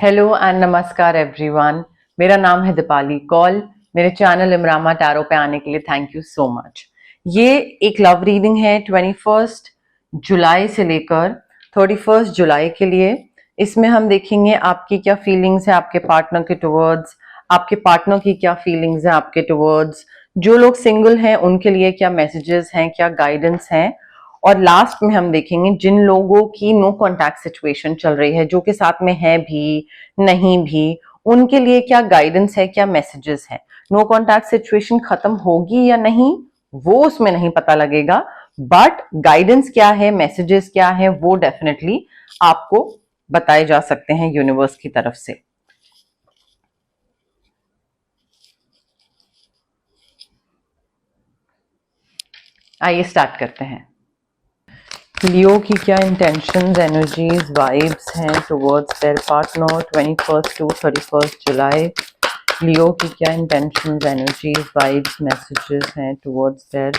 Hello and नमस्कार everyone. मेरा नाम है दीपाली कौल। मेरे चैनल इमरामा टैरो पे आने के लिए थैंक यू सो मच। ये एक लव रीडिंग है 21 जुलाई से लेकर 31 जुलाई के लिए। इसमें हम देखेंगे आपकी क्या फीलिंग्स है आपके पार्टनर के टुवर्ड्स, आपके पार्टनर की क्या फीलिंग्स है आपके टुवर्ड्स, जो लोग सिंगल हैं उनके लिए क्या मैसेजेस हैं, क्या गाइडेंस हैं, और लास्ट में हम देखेंगे जिन लोगों की नो कॉन्टैक्ट सिचुएशन चल रही है, जो के साथ में है भी नहीं भी, उनके लिए क्या गाइडेंस है, क्या मैसेजेस है। नो कॉन्टैक्ट सिचुएशन खत्म होगी या नहीं वो उसमें नहीं पता लगेगा, बट गाइडेंस क्या है, मैसेजेस क्या है, वो डेफिनेटली आपको बताए जा सकते हैं यूनिवर्स की तरफ से। आइए स्टार्ट करते हैं। लियो की क्या इंटेंशंस, एनर्जीज, वाइब्स हैं towards their partner 21 to 31 July. Leo की क्या इंटेंशंस, एनर्जीज, वाइब्स, मैसेजेस हैं towards their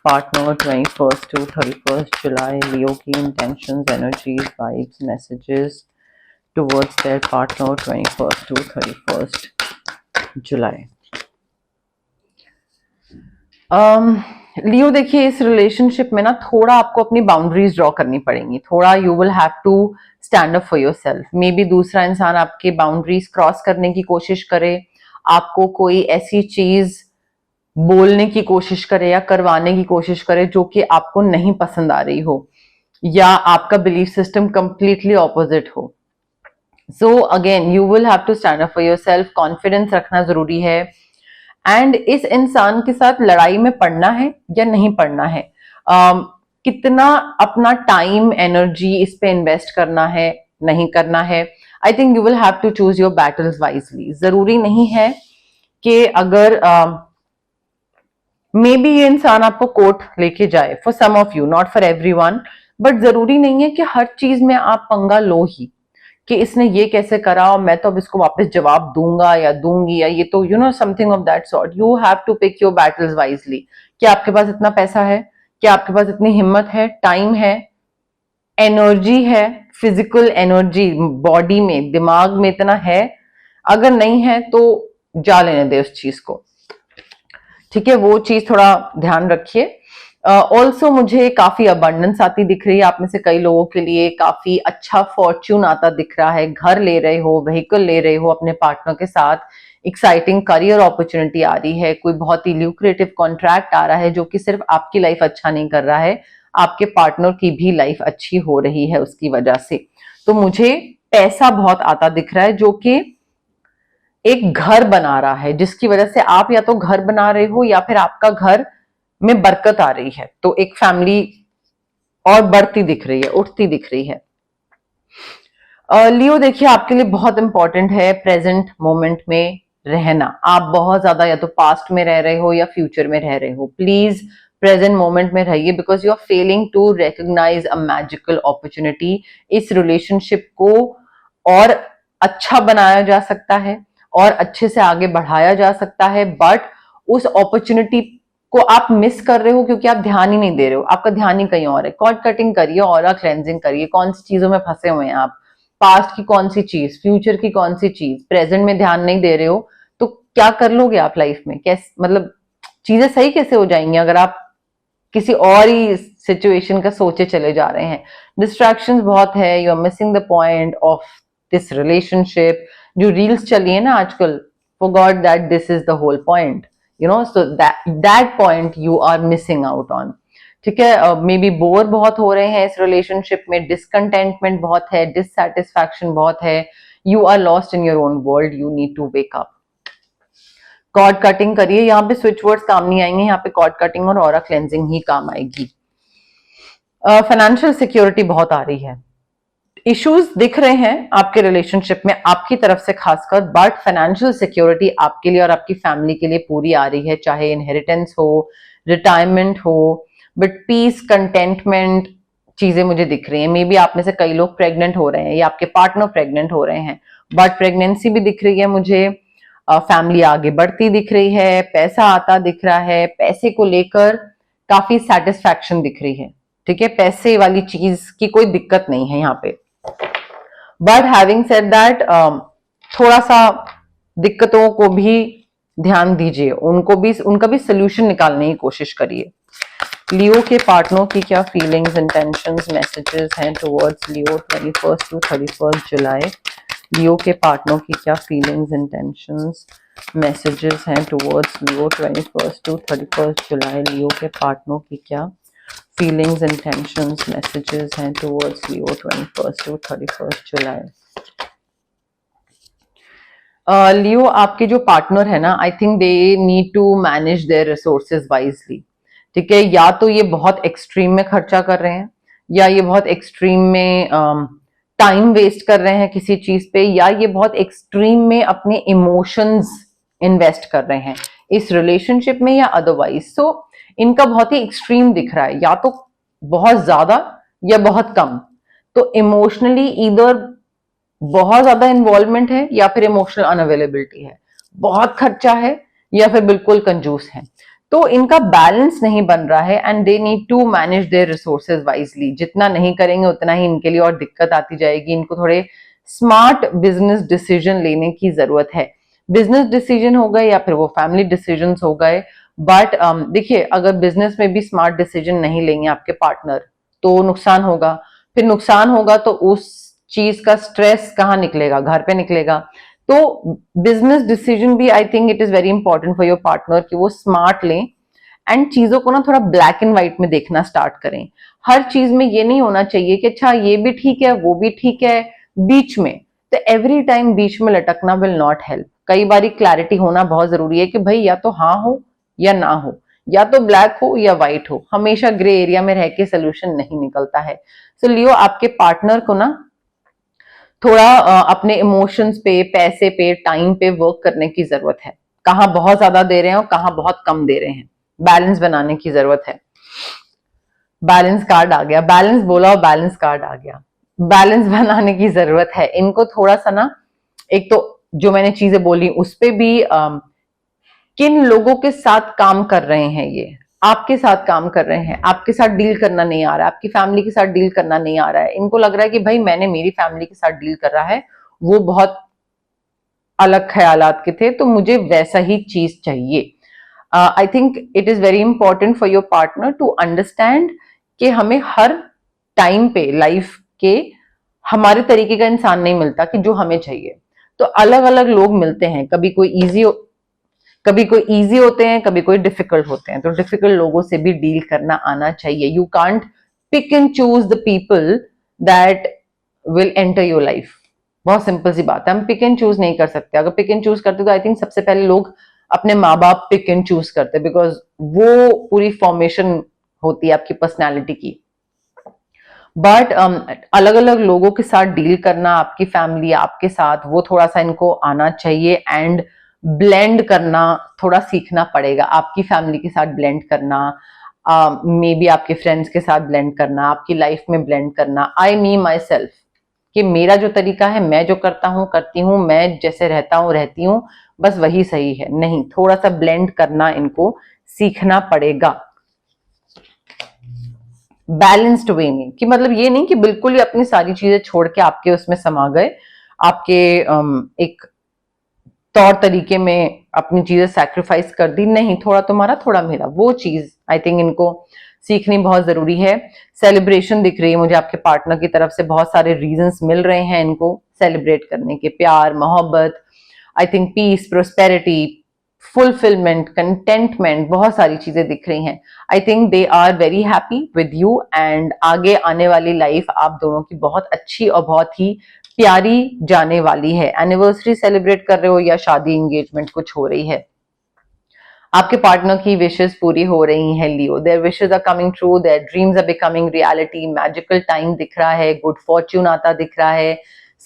partner 21 to 31 July. Leo की intentions, energies, vibes, messages towards their partner 21 to 31 July. Leo देखिए, इस रिलेशनशिप में ना थोड़ा आपको अपनी बाउंड्रीज ड्रॉ करनी पड़ेंगी। थोड़ा you will have to stand up for yourself. Maybe दूसरा इंसान आपके बाउंड्रीज क्रॉस करने की कोशिश करे, आपको कोई ऐसी चीज बोलने की कोशिश करे या करवाने की कोशिश करे जो कि आपको नहीं पसंद आ रही हो, या आपका बिलीफ सिस्टम कंप्लीटली ऑपोजिट हो। So again you will have to stand up for yourself. Confidence रखना जरूरी है। एंड इस इंसान के साथ लड़ाई में पड़ना है या नहीं पड़ना है, कितना अपना टाइम एनर्जी इस पे इन्वेस्ट करना है, नहीं करना है। I think you will have to choose your battles wisely. जरूरी नहीं है कि अगर मे बी ये इंसान आपको कोर्ट लेके जाए, for some of you, not for everyone, but जरूरी नहीं है कि हर चीज में आप पंगा लो ही, कि इसने ये कैसे करा और मैं तो अब इसको वापस जवाब दूंगा या दूंगी, या ये तो you know something of that sort. You have to pick your battles wisely. क्या आपके पास इतना पैसा है, क्या आपके पास इतनी हिम्मत है, टाइम है, एनर्जी है, फिजिकल एनर्जी बॉडी में, दिमाग में इतना है? अगर नहीं है तो जा लेने दे उस चीज को, ठीक है? वो चीज थोड़ा ध्यान रखिए। ऑल्सो मुझे काफी अबंडेंस आती दिख रही है। आप में से कई लोगों के लिए काफी अच्छा फॉर्च्यून आता दिख रहा है। घर ले रहे हो, व्हीकल ले रहे हो अपने पार्टनर के साथ, एक्साइटिंग करियर अपॉर्चुनिटी आ रही है, कोई बहुत ही ल्यूक्रेटिव कॉन्ट्रैक्ट आ रहा है जो कि सिर्फ आपकी लाइफ अच्छा नहीं कर रहा है, आपके पार्टनर की भी लाइफ अच्छी हो रही है उसकी वजह से। तो मुझे पैसा बहुत आता दिख रहा है जो कि एक घर बना रहा है, जिसकी वजह से आप या तो घर बना रहे हो या फिर आपका घर में बरकत आ रही है। तो एक फैमिली और बढ़ती दिख रही है, उठती दिख रही है। लियो देखिए, आपके लिए बहुत इंपॉर्टेंट है प्रेजेंट मोमेंट में रहना। आप बहुत ज्यादा या तो पास्ट में रह रहे हो या फ्यूचर में रह रहे हो। प्लीज प्रेजेंट मोमेंट में रहिए, because you are failing to recognise a magical opportunity. इस रिलेशनशिप को और अच्छा बनाया जा सकता है और अच्छे से आगे बढ़ाया जा सकता है, बट उस अपॉर्चुनिटी को आप मिस कर रहे हो क्योंकि आप ध्यान ही नहीं दे रहे हो। आपका ध्यान ही कहीं और है। कॉर्ड कटिंग करिए, ऑरा क्लेंजिंग करिए। कौन सी चीजों में फंसे हुए हैं आप? पास्ट की कौन सी चीज, फ्यूचर की कौन सी चीज, प्रेजेंट में ध्यान नहीं दे रहे हो तो क्या कर लोगे आप लाइफ में? कैसे, मतलब चीजें सही कैसे हो जाएंगी अगर आप किसी और ही सिचुएशन का सोचे चले जा रहे हैं? डिस्ट्रैक्शंस बहुत है। You are missing the point of this relationship. जो रील्स चली है ना आजकल, for God that this is the whole point, you know, so that point you are missing out on. ठीक है? मे बी बोर बहुत हो रहे हैं इस रिलेशनशिप में, डिसकंटेंटमेंट बहुत है, डिससैटिस्फैक्शन बहुत है। You are lost in your own world, you need to wake up. Cord cutting करिए। यहाँ पे स्विच वर्ड्स काम नहीं आएंगे, यहाँ पे कॉर्ड कटिंग और ऑरा क्लेंजिंग ही काम आएगी। फाइनेंशियल सिक्योरिटी बहुत आ रही है। इश्यूज दिख रहे हैं आपके रिलेशनशिप में आपकी तरफ से खासकर, बट फाइनेंशियल सिक्योरिटी आपके लिए और आपकी फैमिली के लिए पूरी आ रही है, चाहे इनहेरिटेंस हो, रिटायरमेंट हो, बट पीस, कंटेंटमेंट चीजें मुझे दिख रही हैं। मे बी आप में से कई लोग प्रेग्नेंट हो रहे हैं या आपके पार्टनर प्रेग्नेंट हो रहे हैं, बट प्रेगनेंसी भी दिख रही है मुझे। फैमिली आगे बढ़ती दिख रही है, पैसा आता दिख रहा है, पैसे को लेकर काफी सेटिस्फैक्शन दिख रही है। ठीक है? पैसे वाली चीज की कोई दिक्कत नहीं है यहाँ पे। बट हैविंग सेड दैट थोड़ा सा दिक्कतों को भी ध्यान दीजिए, उनका भी सोल्यूशन निकालने की कोशिश करिए। लियो के पार्टनर की क्या फीलिंग्स, इंटेंशंस, मैसेजेस हैं towards Leo 21 to 31 July. Leo के पार्टनर की क्या फीलिंग्स, इंटेंशंस, मैसेजेस हैं towards Leo 21 to 31 July. Leo के पार्टनर की क्या फीलिंग्स, इंटेंशंस, मैसेजेस हैं towards Leo 21 to 31 July. Leo आपके जो पार्टनर है ना, I think they need to manage their resources wisely. ठीक है, या तो ये बहुत एक्सट्रीम में खर्चा कर रहे हैं, या ये बहुत एक्सट्रीम में टाइम वेस्ट कर रहे हैं किसी चीज पे, या ये बहुत एक्सट्रीम में अपने इमोशंस इन्वेस्ट कर रहे हैं इस रिलेशनशिप में या अदरवाइज। सो इनका बहुत ही एक्सट्रीम दिख रहा है, या तो बहुत ज्यादा या बहुत कम। तो इमोशनली ईदर बहुत ज्यादा इन्वॉल्वमेंट है या फिर इमोशनल अनअवेलेबिलिटी है, बहुत खर्चा है या फिर बिल्कुल कंजूस है। तो इनका बैलेंस नहीं बन रहा है and they need to manage their resources wisely. जितना नहीं करेंगे उतना ही इनके लिए और दिक्कत आती जाएगी। इनको थोड़े स्मार्ट बिजनेस डिसीजन लेने की जरूरत है। बिजनेस डिसीजन हो गए या फिर वो फैमिली डिसीजन हो गए। बट देखिए, अगर बिजनेस में भी स्मार्ट डिसीजन नहीं लेंगे आपके पार्टनर तो नुकसान होगा। फिर नुकसान होगा तो उस चीज का स्ट्रेस कहाँ निकलेगा, घर पे निकलेगा। तो बिजनेस डिसीजन भी आई think it is very important for your partner कि वो स्मार्ट लें एंड चीजों को ना थोड़ा ब्लैक एंड व्हाइट में देखना स्टार्ट करें। हर चीज में ये नहीं होना चाहिए कि अच्छा ये भी ठीक है वो भी ठीक है, बीच में। तो एवरी टाइम बीच में लटकना विल नॉट हेल्प। कई बारी क्लैरिटी होना बहुत जरूरी है कि भाई या तो हाँ हो या ना हो, या तो ब्लैक हो या व्हाइट हो। हमेशा ग्रे एरिया में रह के सोल्यूशन नहीं निकलता है। सो लियो, आपके पार्टनर को ना थोड़ा अपने इमोशंस पे, पैसे पे, टाइम पे वर्क करने की जरूरत है। कहाँ बहुत ज्यादा दे रहे हैं और कहाँ बहुत कम दे रहे हैं, बैलेंस बनाने की जरूरत है। बैलेंस कार्ड आ गया, बैलेंस बोला और बैलेंस कार्ड आ गया। बैलेंस बनाने की जरूरत है इनको थोड़ा सा ना। एक तो जो मैंने चीजें बोली उस पे भी किन लोगों के साथ काम कर रहे हैं, ये आपके साथ काम कर रहे हैं, आपके साथ डील करना नहीं आ रहा है, आपकी फैमिली के साथ डील करना नहीं आ रहा है। इनको लग रहा है कि भाई मैंने मेरी फैमिली के साथ डील कर रहा है, वो बहुत अलग ख्यालात के थे तो मुझे वैसा ही चीज चाहिए। I think it is very important for your partner to understand कि हमें हर टाइम पे लाइफ के हमारे तरीके का इंसान नहीं मिलता कि जो हमें चाहिए। तो अलग अलग लोग मिलते हैं, कभी कोई इजी होते हैं, कभी कोई डिफिकल्ट होते हैं। तो डिफिकल्ट लोगों से भी डील करना आना चाहिए। You can't pick and choose the people that will enter your life. बहुत सिंपल सी बात है, हम पिक एंड चूज नहीं कर सकते। अगर पिक एंड चूज करते तो आई थिंक सबसे पहले लोग अपने माँ बाप पिक एंड चूज करते, बिकॉज वो पूरी फॉर्मेशन होती है आपकी पर्सनैलिटी की। बट अलग अलग लोगों के साथ डील करना, आपकी फैमिली आपके साथ, वो थोड़ा सा इनको आना चाहिए। एंड ब्लेंड करना थोड़ा सीखना पड़ेगा। आपकी फैमिली के साथ ब्लेंड करना, मे बी आपके फ्रेंड्स के साथ ब्लेंड करना, आपकी लाइफ में ब्लेंड करना। आई मी माई सेल्फ, कि मेरा जो तरीका है, मैं जो करता हूँ करती हूँ, मैं जैसे रहता हूँ रहती हूँ, बस वही सही है। नहीं, थोड़ा सा ब्लेंड करना इनको सीखना पड़ेगा बैलेंस्ड वे में। कि मतलब ये नहीं कि बिल्कुल ही अपनी सारी चीजें छोड़ के आपके उसमें समा गए, आपके एक तौर तरीके में अपनी चीजें सैक्रिफाइस कर दी। नहीं, थोड़ा तुम्हारा थोड़ा मेरा, वो चीज आई थिंक इनको सीखनी बहुत जरूरी है। सेलिब्रेशन दिख रही है मुझे आपके पार्टनर की तरफ से, बहुत सारे रीजंस मिल रहे हैं इनको सेलिब्रेट करने के। प्यार, मोहब्बत, I think peace, prosperity, fulfilment, contentment, बहुत सारी चीजें दिख रही हैं। I think they are very happy with you and आगे आने वाली लाइफ आप दोनों की बहुत अच्छी और बहुत ही प्यारी जाने वाली है। एनिवर्सरी सेलिब्रेट कर रहे हो या शादी, एंगेजमेंट कुछ हो रही है, आपके पार्टनर की विशेस पूरी हो रही हैं Leo. Their wishes are coming true, their dreams are becoming reality. Magical time दिख रहा है, गुड फॉर्च्यून आता दिख रहा है।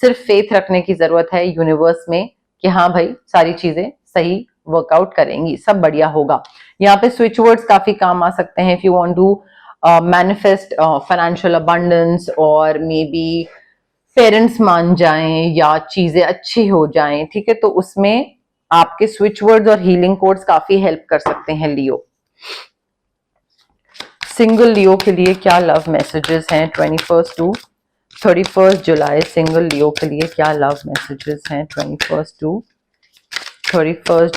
सिर्फ फेथ रखने की जरूरत है यूनिवर्स में कि हाँ भाई सारी चीजें सही वर्कआउट करेंगी, सब बढ़िया होगा। यहाँ पे स्विच वर्ड्स काफी काम आ सकते हैं if you want to manifest financial abundance, और मे बी पेरेंट्स मान जाएं या चीजें अच्छी हो जाएं। ठीक है, तो उसमें आपके स्विच वर्ड्स और हीलिंग कोड्स काफी हेल्प कर सकते हैं लियो। सिंगल लियो के लिए क्या लव मैसेजेस हैं 21 टू 31 जुलाई सिंगल लियो के लिए क्या लव मैसेजेस हैं? 31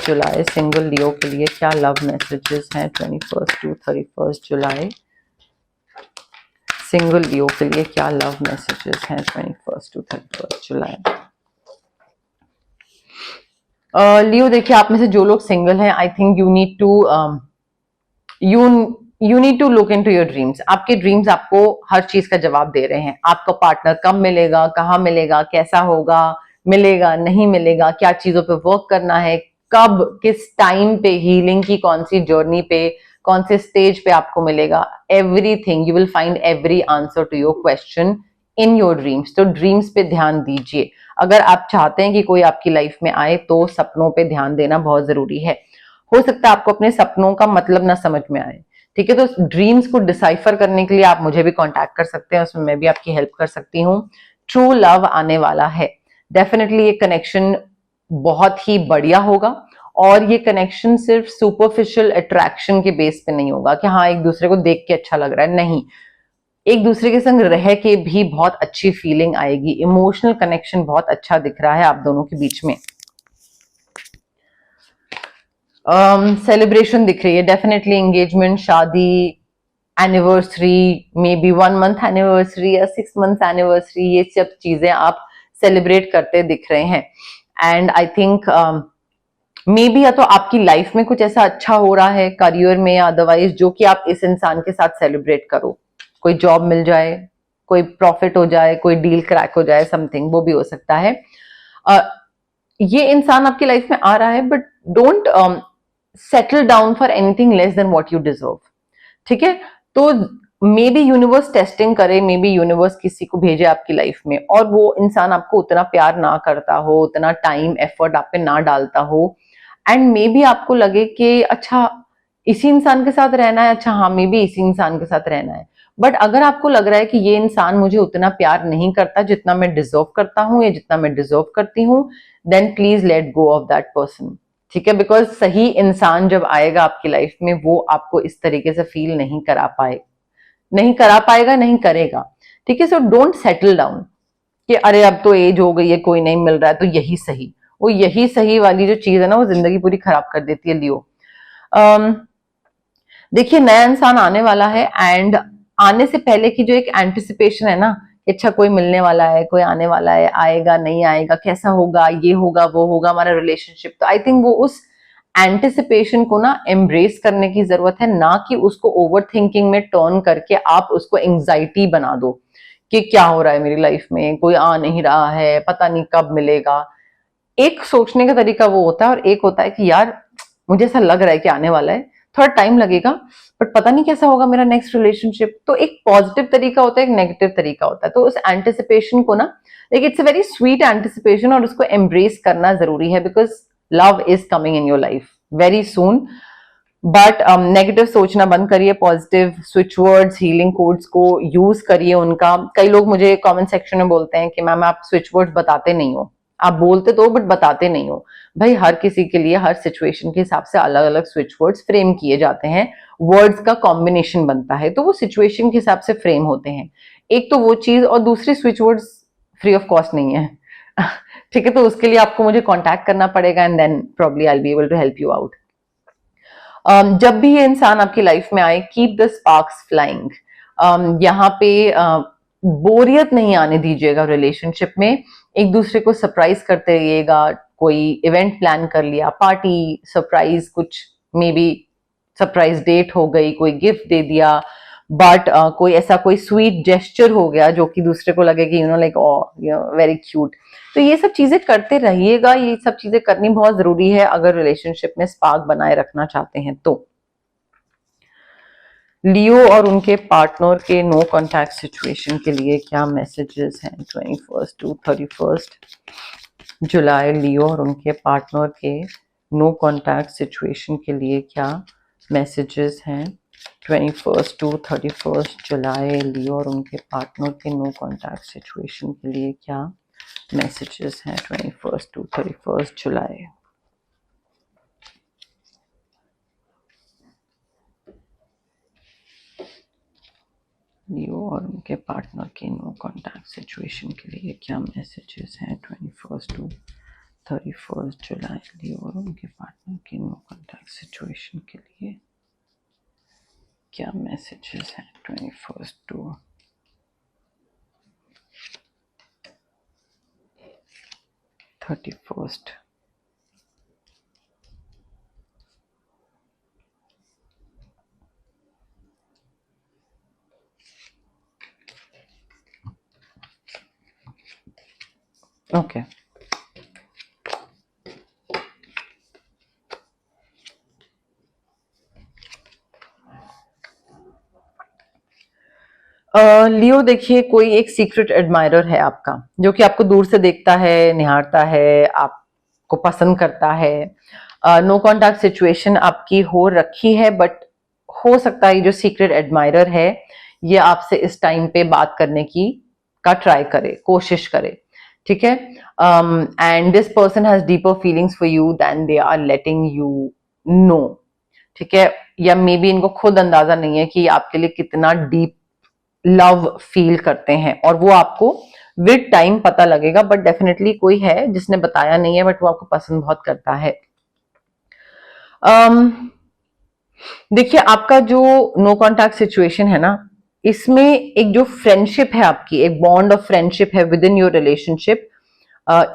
जुलाई सिंगल लियो के लिए क्या लव मैसेजेस हैं? 31 जुलाई सिंगल लियो के लिए क्या लव मैसेजेस हैं? 31 जुलाई। लियो देखिए, आप में से जो लोग सिंगल हैं, I think you need to you need to look into your dreams. आपके ड्रीम्स आपको हर चीज का जवाब दे रहे हैं। आपका पार्टनर कब मिलेगा, कहाँ मिलेगा, कैसा होगा, मिलेगा नहीं मिलेगा, क्या चीजों पे वर्क करना है, कब, किस टाइम पे, हीलिंग की कौन सी जर्नी पे, कौन से स्टेज पे आपको मिलेगा, everything, you will find every answer to your question in your dreams. तो ड्रीम्स पे ध्यान दीजिए। अगर आप चाहते हैं कि कोई आपकी लाइफ में आए तो सपनों पे ध्यान देना बहुत जरूरी है। हो सकता है आपको अपने सपनों का मतलब ना समझ में आए, ठीक है? तो ड्रीम्स को डिसाइफर करने के लिए आप मुझे भी कांटेक्ट कर सकते हैं, उसमें मैं भी आपकी हेल्प कर सकती हूँ। ट्रू लव आने वाला है, डेफिनेटली ये कनेक्शन बहुत ही बढ़िया होगा। और ये कनेक्शन सिर्फ सुपरफिशियल अट्रैक्शन के बेस पे नहीं होगा कि हाँ एक दूसरे को देख के अच्छा लग रहा है, नहीं, एक दूसरे के संग रह के भी बहुत अच्छी फीलिंग आएगी। इमोशनल कनेक्शन बहुत अच्छा दिख रहा है आप दोनों के बीच में। सेलिब्रेशन दिख रही है, डेफिनेटली एंगेजमेंट, शादी, anniversary, may be 1 month anniversary या 6 मंथ एनिवर्सरी, ये सब चीजें आप सेलिब्रेट करते दिख रहे हैं। And I think may be या तो आपकी लाइफ में कुछ ऐसा अच्छा हो रहा है करियर में या अदरवाइज, जो कि आप इस इंसान के साथ सेलिब्रेट करो। कोई जॉब मिल जाए, कोई प्रॉफिट हो जाए, कोई डील क्रैक हो जाए, समथिंग, वो भी हो सकता है। ये इंसान आपकी लाइफ में आ रहा है, but don't settle down for anything less than what you deserve, ठीक है? तो मे बी यूनिवर्स टेस्टिंग करे, मे बी यूनिवर्स किसी को भेजे आपकी लाइफ में और वो इंसान आपको उतना प्यार ना करता हो, उतना टाइम एफर्ट आप पे ना डालता हो, एंड मे बी आपको लगे कि अच्छा इसी इंसान के साथ रहना है, अच्छा हाँ मे बी इसी इंसान के साथ रहना है। बट अगर आपको लग रहा है कि ये इंसान मुझे उतना प्यार नहीं करता जितना मैं डिजर्व करता हूँ या जितना मैं डिजर्व करती हूँ, then please let go of that person, ठीक है? बिकॉज सही इंसान जब आएगा आपकी लाइफ में वो आपको इस तरीके से फील नहीं करा पाएगा, नहीं करेगा, ठीक है? सो डोंट सेटल डाउन कि अरे अब तो एज हो गई है, कोई नहीं मिल रहा है तो यही सही। वो यही सही वाली जो चीज है ना, वो जिंदगी पूरी खराब कर देती है लियो। देखिए, नया इंसान आने वाला है एंड आने से पहले की जो एक एंटिसिपेशन है ना, अच्छा कोई मिलने वाला है, कोई आने वाला है, आएगा नहीं आएगा, कैसा होगा, ये होगा वो होगा हमारा रिलेशनशिप, तो आई थिंक वो उस एंटिसिपेशन को ना एम्ब्रेस करने की जरूरत है, ना कि उसको ओवर थिंकिंग में टर्न करके आप उसको एंग्जाइटी बना दो कि क्या हो रहा है मेरी लाइफ में, कोई आ नहीं रहा है, पता नहीं कब मिलेगा। एक सोचने का तरीका वो होता है और एक होता है कि यार मुझे ऐसा लग रहा है कि आने वाला है, थोड़ा टाइम लगेगा, बट पता नहीं कैसा होगा मेरा नेक्स्ट रिलेशनशिप। तो एक पॉजिटिव तरीका होता है, एक नेगेटिव तरीका होता है। तो उस एंटिसिपेशन को ना, like it's a very sweet anticipation और उसको एम्ब्रेस करना जरूरी है, because love is coming in your life very soon. But negative सोचना बंद करिए, positive switch words, healing codes को यूज करिए उनका। कई लोग मुझे कमेंट सेक्शन में बोलते हैं कि मैम आप स्विच वर्ड्स बताते नहीं हो, आप बोलते तो बट बताते नहीं हो। भाई हर किसी के लिए हर सिचुएशन के हिसाब से अलग अलग स्विच वर्ड्स फ्रेम किए जाते हैं, वर्ड्स का कॉम्बिनेशन बनता है, तो वो सिचुएशन के हिसाब से फ्रेम होते हैं। एक तो वो चीज, और दूसरी switch words free of cost नहीं है ठीक है? तो उसके लिए आपको मुझे कॉन्टैक्ट करना पड़ेगा and then probably I be able to help you out. जब भी ये इंसान आपकी लाइफ में आए, कीप द स्पार्क्स फ्लाइंग। यहाँ पे बोरियत नहीं आने दीजिएगा रिलेशनशिप में, एक दूसरे को सरप्राइज करते रहिएगा। कोई इवेंट प्लान कर लिया, पार्टी, सरप्राइज, कुछ मे बी सरप्राइज डेट हो गई, कोई गिफ्ट दे दिया, बट कोई ऐसा कोई स्वीट जेस्चर हो गया जो कि दूसरे को लगे कि लाइक वेरी क्यूट। तो ये सब चीजें करते रहिएगा, ये सब चीजें करनी बहुत जरूरी है अगर रिलेशनशिप में स्पार्क बनाए रखना चाहते हैं तो। लियो और उनके पार्टनर के नो कॉन्टैक्ट सिचुएशन के लिए क्या मैसेजेस हैं 21 टू 31 जुलाई? लियो और उनके पार्टनर के नो कॉन्टैक्ट सिचुएशन के लिए क्या मैसेजेस हैं 21 टू 31 जुलाई? लियो और उनके पार्टनर के नो कॉन्टैक्ट सिचुएशन के लिए क्या मैसेजेस हैं 21 टू 31 जुलाई? लियो और उनके पार्टनर के नो कॉन्टैक्ट सिचुएशन के लिए क्या मैसेजेस हैं 21 टू 31 जुलाई? लियो और उनके पार्टनर के नो कॉन्टैक्ट सिचुएशन के लिए क्या मैसेजेस हैं 21 टू 31? ओके, लियो देखिए, कोई एक सीक्रेट एडमायरर है आपका, जो कि आपको दूर से देखता है, निहारता है, आपको पसंद करता है। नो कॉन्टैक्ट सिचुएशन आपकी हो रखी है, बट हो सकता है ये जो सीक्रेट एडमायरर है ये आपसे इस टाइम पे बात करने की का ट्राई करे, कोशिश करे, ठीक है। And this person has deeper feelings for you then they are letting you know, ठीक है। या मे बी इनको खुद अंदाजा नहीं है कि आपके लिए कितना डीप लव फील करते हैं, और वो आपको विद टाइम पता लगेगा, बट डेफिनेटली कोई है जिसने बताया नहीं है, बट वो आपको पसंद बहुत करता है। देखिए, आपका जो नो कॉन्टैक्ट सिचुएशन है ना, इसमें एक जो फ्रेंडशिप है आपकी, एक बॉन्ड ऑफ फ्रेंडशिप है विद इन योर रिलेशनशिप,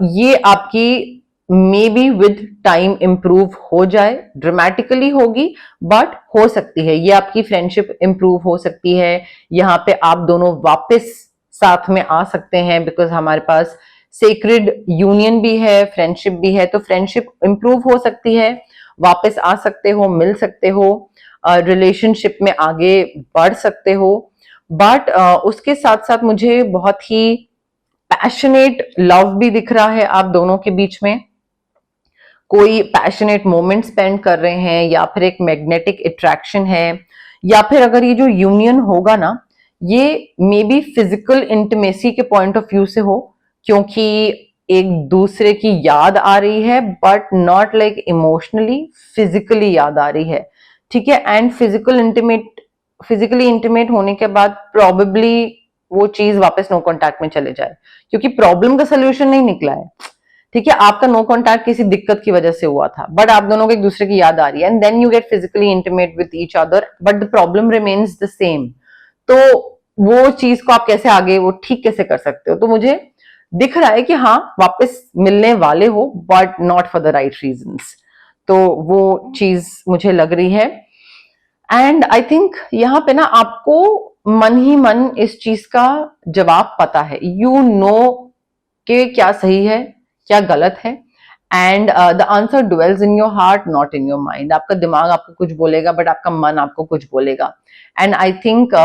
ये आपकी may be with time improve हो जाए, ड्रामेटिकली होगी बट हो सकती है, ये आपकी फ्रेंडशिप इंप्रूव हो सकती है। यहाँ पे आप दोनों वापस साथ में आ सकते हैं, बिकॉज हमारे पास सेक्रेड यूनियन भी है, फ्रेंडशिप भी है, तो फ्रेंडशिप इंप्रूव हो सकती है, वापस आ सकते हो, मिल सकते हो, रिलेशनशिप में आगे बढ़ सकते हो। बट उसके साथ साथ मुझे बहुत ही पैशनेट लव भी दिख रहा है आप दोनों के बीच में। कोई पैशनेट मोमेंट स्पेंड कर रहे हैं, या फिर एक मैग्नेटिक अट्रैक्शन है, या फिर अगर ये जो यूनियन होगा ना, ये मे बी फिजिकल इंटीमेसी के पॉइंट ऑफ व्यू से हो, क्योंकि एक दूसरे की याद आ रही है, but not like emotionally, physically याद आ रही है, ठीक है। एंड फिजिकली इंटीमेट होने के बाद प्रॉबेबली वो चीज वापस नो कॉन्टैक्ट में चले जाए, क्योंकि प्रॉब्लम का सोल्यूशन नहीं निकला है, ठीक है। आपका नो कॉन्टैक्ट किसी दिक्कत की वजह से हुआ था, बट आप दोनों को एक दूसरे की याद आ रही है, and then you get physically intimate with each other, but the problem remains the same. तो वो चीज को आप कैसे आगे वो ठीक कैसे कर सकते हो? तो मुझे दिख रहा है कि हाँ, वापस मिलने वाले हो, but not for the right reasons. तो वो चीज मुझे लग रही है, एंड आई थिंक यहाँ पे ना आपको मन ही मन इस चीज का जवाब पता है, यू नो कि क्या सही है, क्या गलत है, and the answer dwells in your heart, not in your mind. आपका दिमाग आपको कुछ बोलेगा, बट आपका मन आपको कुछ बोलेगा, एंड आई थिंक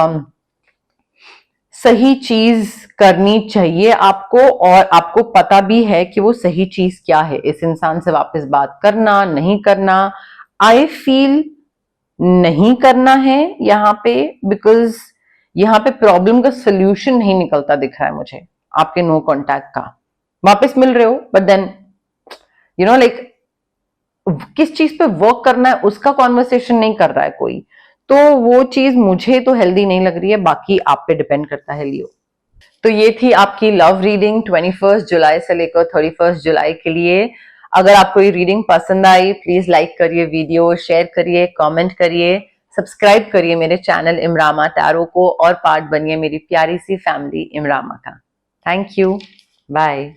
सही चीज करनी चाहिए आपको, और आपको पता भी है कि वो सही चीज क्या है, इस इंसान से वापस बात करना, नहीं करना। आई फील नहीं करना है यहाँ पे, बिकॉज यहाँ पे प्रॉब्लम का सोल्यूशन नहीं निकलता दिख रहा है मुझे आपके नो कॉन्टैक्ट का। वापस मिल रहे हो, but then you know like किस चीज पे वर्क करना है उसका कॉन्वर्सेशन नहीं कर रहा है कोई, तो वो चीज मुझे तो हेल्दी नहीं लग रही है, बाकी आप पे डिपेंड करता है लियो। तो ये थी आपकी लव रीडिंग 21 जुलाई से लेकर 31 जुलाई के लिए। अगर आपको ये रीडिंग पसंद आई, प्लीज लाइक करिए वीडियो, शेयर करिए, कमेंट करिए, सब्सक्राइब करिए मेरे चैनल इमरामा टैरो को, और पार्ट बनिए मेरी प्यारी सी फैमिली इमरामा का। Thank you, bye.